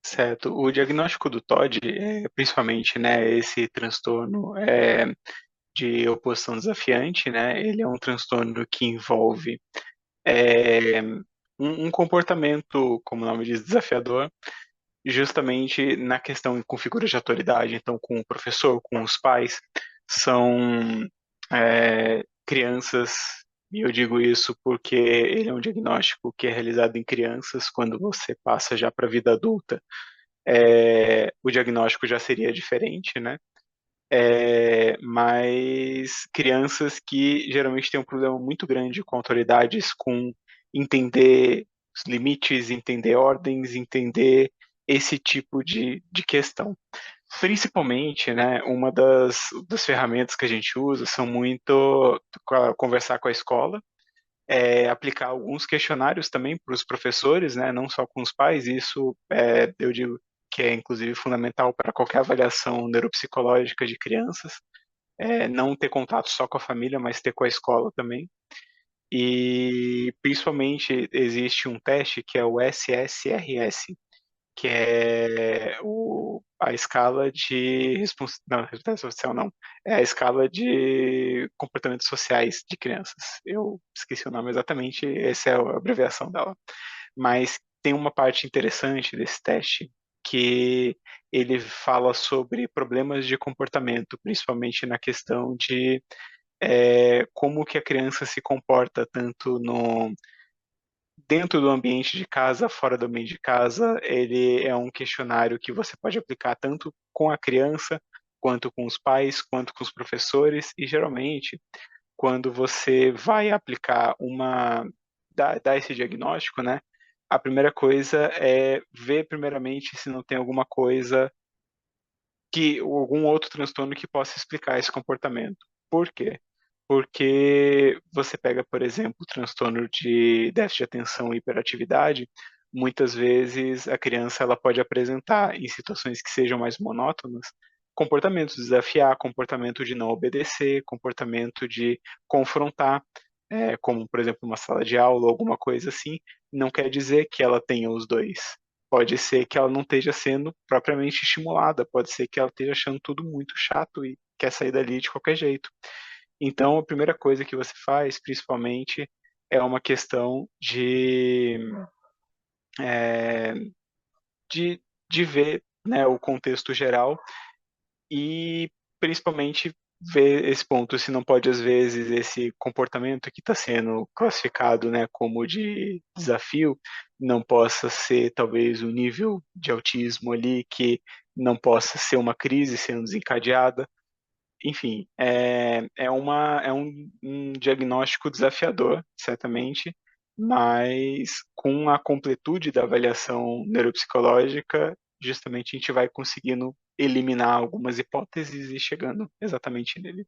Certo. O diagnóstico do TOD é principalmente, né, esse transtorno de oposição desafiante, né? Ele é um transtorno que envolve é, um comportamento, como o nome diz, desafiador, justamente na questão com figuras de autoridade, então com o professor, com os pais, são crianças, e eu digo isso porque ele é um diagnóstico que é realizado em crianças quando você passa já para a vida adulta. O diagnóstico já seria diferente, né? Mas crianças que geralmente têm um problema muito grande com autoridades, com entender os limites, entender ordens, entender esse tipo de questão. Principalmente, né, uma das ferramentas que a gente usa são muito conversar com a escola, aplicar alguns questionários também para os professores, né, não só com os pais. Isso eu digo que é inclusive fundamental para qualquer avaliação neuropsicológica de crianças, não ter contato só com a família, mas ter com a escola também. E principalmente existe um teste que é o SSRS, que é a escala de não, responsabilidade social não, é a escala de comportamentos sociais de crianças. Eu esqueci o nome exatamente, essa é a abreviação dela. Mas tem uma parte interessante desse teste que ele fala sobre problemas de comportamento, principalmente na questão de como que a criança se comporta tanto no dentro do ambiente de casa, fora do ambiente de casa. Ele é um questionário que você pode aplicar tanto com a criança, quanto com os pais, quanto com os professores, e geralmente, quando você vai aplicar dar esse diagnóstico, né? A primeira coisa é ver primeiramente se não tem alguma coisa ou algum outro transtorno que possa explicar esse comportamento. Por quê? Porque você pega, por exemplo, o transtorno de déficit de atenção e hiperatividade, muitas vezes a criança ela pode apresentar, em situações que sejam mais monótonas, comportamentos de desafiar, comportamento de não obedecer, comportamento de confrontar, como, por exemplo, uma sala de aula, alguma coisa assim. Não quer dizer que ela tenha os dois. Pode ser que ela não esteja sendo propriamente estimulada, pode ser que ela esteja achando tudo muito chato e quer sair dali de qualquer jeito. Então, a primeira coisa que você faz, principalmente, é uma questão é, de ver, né, o contexto geral e, principalmente, ver esse ponto, se não pode, às vezes, esse comportamento que está sendo classificado, né, como de desafio, não possa ser, talvez, um nível de autismo ali que não possa ser uma crise sendo desencadeada. Enfim, é um diagnóstico desafiador, certamente, mas com a completude da avaliação neuropsicológica, justamente a gente vai conseguindo eliminar algumas hipóteses e chegando exatamente nele.